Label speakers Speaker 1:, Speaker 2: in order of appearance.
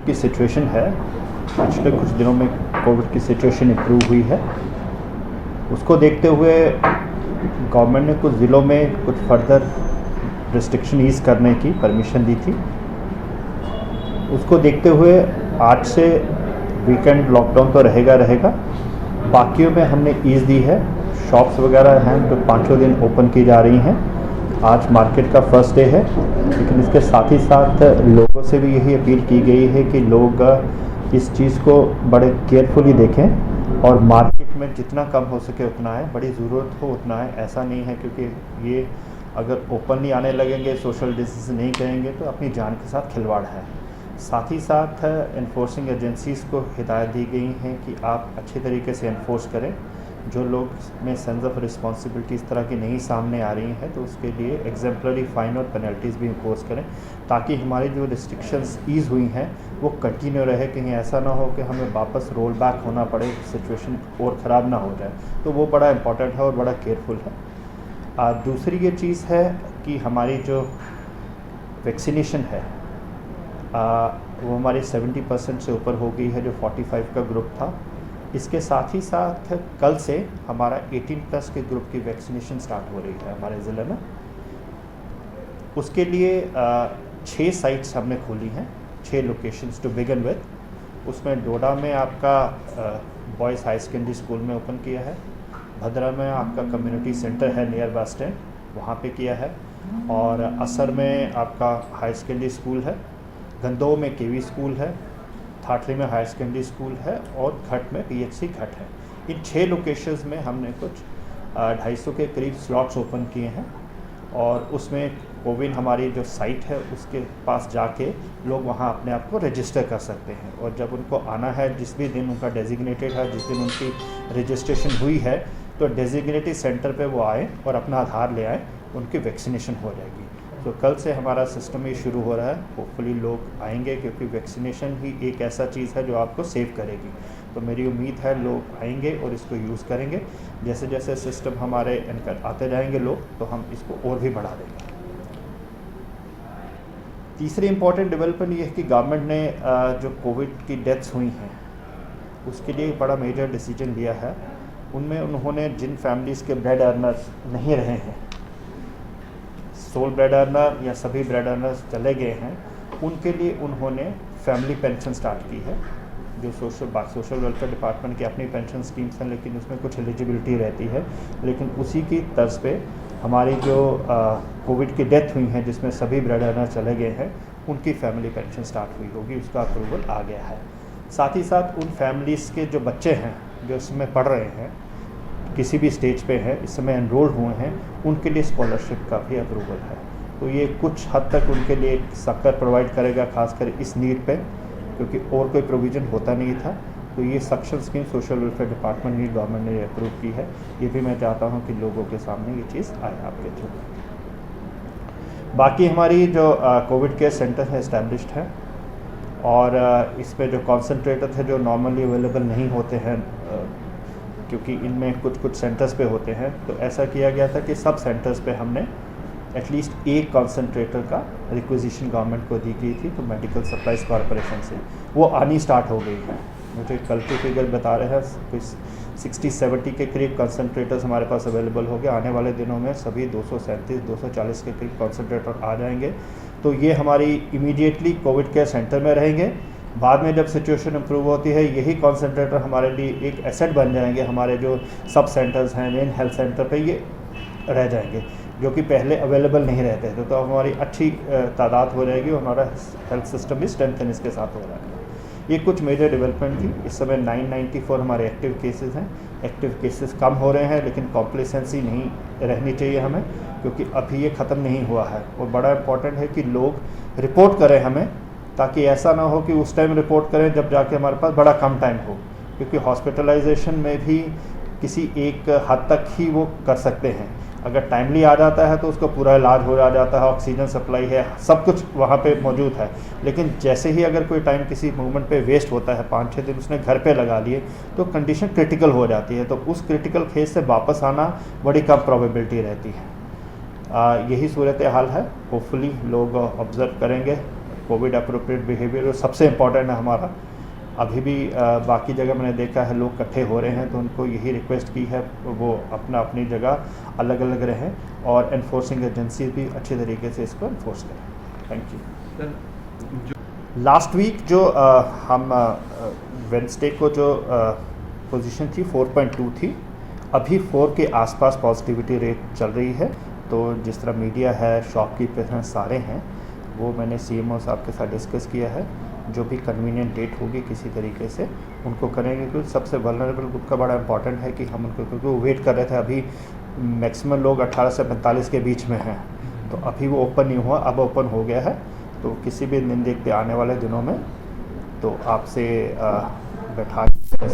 Speaker 1: की सिचुएशन है, पिछले कुछ दिनों में कोविड की सिचुएशन इम्प्रूव हुई है। उसको देखते हुए गवर्नमेंट ने कुछ ज़िलों में कुछ फर्दर रिस्ट्रिक्शन ईज़ करने की परमिशन दी थी। उसको देखते हुए आज से वीकेंड लॉकडाउन तो रहेगा, बाकियों में हमने ईज़ दी है। शॉप्स वगैरह हैं जो 5 दिन ओपन की जा रही हैं। आज मार्केट का फर्स्ट डे है, लेकिन इसके साथ ही साथ लोगों से भी यही अपील की गई है कि लोग इस चीज़ को बड़े केयरफुली देखें और मार्केट में जितना कम हो सके उतना है, बड़ी ज़रूरत हो उतना है। ऐसा नहीं है क्योंकि ये अगर ओपनली आने लगेंगे, सोशल डिस्टेंस नहीं करेंगे तो अपनी जान के साथ खिलवाड़ है। साथ ही साथ इन्फोर्सिंग एजेंसीज़ को हिदायत दी गई हैं कि आप अच्छे तरीके से इन्फोर्स करें। जो लोग में सेंस ऑफ रिस्पॉन्सिबिलिटी इस तरह की नहीं सामने आ रही हैं तो उसके लिए एग्जाम्पलरी फ़ाइन और पेनल्टीज़ भी इम्पोज करें, ताकि हमारी जो रिस्ट्रिक्शंस ईज़ हुई हैं वो कंटिन्यू रहे। कहीं ऐसा ना हो कि हमें वापस रोल बैक होना पड़े, सिचुएशन और ख़राब ना हो जाए। तो वो बड़ा इम्पॉर्टेंट है और बड़ा केयरफुल है। दूसरी ये चीज़ है कि हमारी जो वैक्सीनेशन है वो हमारी 70% से ऊपर हो गई है, जो 45 का ग्रुप था। इसके साथ ही साथ कल से हमारा 18+ के ग्रुप की वैक्सीनेशन स्टार्ट हो रही है हमारे ज़िले में। उसके लिए 6 साइट्स हमने खोली हैं, 6 लोकेशंस टू बिगिन विद। उसमें डोडा में आपका बॉयज़ हाई सेकेंडरी स्कूल में ओपन किया है, भद्रा में आपका कम्युनिटी सेंटर है नियर बस स्टैंड, वहाँ पे किया है, और असर में आपका हाई सेकेंडरी स्कूल है, गंदोह में केवी स्कूल है, थाटली में हायर सेकेंडरी स्कूल है, और घट में PHC घट है। इन 6 लोकेशंस में हमने कुछ 250 के करीब स्लॉट्स ओपन किए हैं, और उसमें कोविन हमारी जो साइट है उसके पास जाके लोग वहां अपने आप को रजिस्टर कर सकते हैं। और जब उनको आना है, जिस भी दिन उनका डेजिग्नेटेड है, जिस दिन उनकी रजिस्ट्रेशन हुई है, तो डेजिग्नेटेड सेंटर पे वो आए और अपना आधार ले आए, उनकी वैक्सीनेशन हो जाएगी। तो कल से हमारा सिस्टम ये शुरू हो रहा है। होपफुली लोग आएंगे, क्योंकि वैक्सीनेशन ही एक ऐसा चीज़ है जो आपको सेव करेगी। तो मेरी उम्मीद है लोग आएंगे और इसको यूज़ करेंगे। जैसे जैसे सिस्टम हमारे इनकर आते जाएंगे लोग, तो हम इसको और भी बढ़ा देंगे। तीसरी इम्पॉर्टेंट डेवलपमेंट ये है कि गवर्नमेंट ने जो कोविड की डेथ्स हुई हैं उसके लिए बड़ा मेजर डिसीजन लिया है। उनमें उन्होंने जिन फैमिलीज़ के ब्रेड अर्नर्स नहीं रहे हैं, सोल ब्रेड अर्नर या सभी ब्रेड अर्नर्स चले गए हैं, उनके लिए उन्होंने फैमिली पेंशन स्टार्ट की है। जो सोशल वेलफेयर डिपार्टमेंट की अपनी पेंशन स्कीम्स हैं, लेकिन उसमें कुछ एलिजिबिलिटी रहती है। लेकिन उसी की तर्ज पे हमारी जो कोविड की डेथ हुई हैं, जिसमें सभी ब्रेड अर्नर चले गए हैं, उनकी फैमिली पेंशन स्टार्ट हुई होगी, उसका अप्रूवल आ गया है। साथ ही साथ उन फैमिलीज़ के जो बच्चे हैं जो इसमें पढ़ रहे हैं, किसी भी स्टेज पे हैं, इस समय एनरोल हुए हैं, उनके लिए स्कॉलरशिप का भी अप्रूवल है। तो ये कुछ हद तक उनके लिए सक्कर प्रोवाइड करेगा, खासकर इस नीड पे, क्योंकि और कोई प्रोविज़न होता नहीं था। तो ये suction scheme social welfare department ने, गवर्नमेंट ने अप्रूव की है। ये भी मैं चाहता हूँ कि लोगों के सामने ये चीज़ आए आपके थ्रू। बाकी हमारी जो कोविड केयर सेंटर है इस्टेब्लिश्ड है, और इस पर जो कॉन्सनट्रेटर थे जो नॉर्मली अवेलेबल नहीं होते हैं, क्योंकि इनमें कुछ सेंटर्स पे होते हैं, तो ऐसा किया गया था कि सब सेंटर्स पे हमने एटलीस्ट एक कॉन्सनट्रेटर का रिक्विजिशन गवर्नमेंट को दी गई थी। तो मेडिकल सप्लाईज कॉरपोरेशन से वो आनी स्टार्ट हो गई है। मुझे कल के फिगर बता रहे हैं, कोई 60-70 के करीब कॉन्सनट्रेटर्स हमारे पास अवेलेबल हो गए। आने वाले दिनों में सभी 237-240 के करीब कॉन्सनट्रेटर आ जाएंगे। तो ये हमारी इमीडिएटली कोविड केयर सेंटर में रहेंगे। बाद में जब सिचुएशन इम्प्रूव होती है, यही कॉन्सनट्रेटर हमारे लिए एक एसेट बन जाएंगे। हमारे जो सब सेंटर्स हैं, मेन हेल्थ सेंटर पे ये रह जाएंगे, जो कि पहले अवेलेबल नहीं रहते थे। तो हमारी अच्छी तादाद हो जाएगी और हमारा हेल्थ सिस्टम भी स्ट्रेंथन इसके साथ हो रहा है। ये कुछ मेजर डेवलपमेंट थी। इस समय 994 हमारे एक्टिव केसेस हैं। एक्टिव केसेस कम हो रहे हैं, लेकिन कॉम्प्लेसेंसी नहीं रहनी चाहिए हमें, क्योंकि अभी ये ख़त्म नहीं हुआ है। और बड़ा इम्पॉर्टेंट है कि लोग रिपोर्ट करें हमें, ताकि ऐसा ना हो कि उस टाइम रिपोर्ट करें जब जाके हमारे पास बड़ा कम टाइम हो, क्योंकि हॉस्पिटलाइजेशन में भी किसी एक हद तक ही वो कर सकते हैं। अगर टाइमली आ जाता है तो उसको पूरा इलाज हो जाता है, ऑक्सीजन सप्लाई है, सब कुछ वहाँ पे मौजूद है। लेकिन जैसे ही अगर कोई टाइम किसी मूवमेंट पे वेस्ट होता है, 5-6 दिन उसने घर पे लगा लिए, तो कंडीशन क्रिटिकल हो जाती है। तो उस क्रिटिकल फेज से वापस आना बड़ी कम प्रोबेबिलिटी रहती है। यही सूरत हाल है। होपफुली लोग ऑब्ज़र्व करेंगे कोविड अप्रोप्रिएट बिहेवियर सबसे इम्पॉर्टेंट है हमारा। अभी भी बाकी जगह मैंने देखा है लोग इकट्ठे हो रहे हैं, तो उनको यही रिक्वेस्ट की है वो अपना अपनी जगह अलग अलग रहें और एनफोर्सिंग एजेंसी भी अच्छे तरीके से इसको एनफोर्स करें। Thank you. लास्ट वीक जो हम वेडनेसडे को जो पोजीशन थी 4.2 थी, अभी 4 के आसपास पॉजिटिविटी रेट चल रही है। तो जिस तरह मीडिया है, शॉपकीपर हैं, सारे हैं, वो मैंने सीएमओ साहब के साथ डिस्कस किया है। जो भी कन्वीनियंट डेट होगी किसी तरीके से उनको करेंगे, क्योंकि सबसे वल्नरेबल ग्रुप का बड़ा इंपॉर्टेंट है कि हम उनको, क्योंकि वो वेट कर रहे थे। अभी मैक्सिमम लोग 18 से 45 के बीच में हैं, तो अभी वो ओपन नहीं हुआ, अब ओपन हो गया है। तो किसी भी दिन देखते आने वाले दिनों में तो आपसे बैठा के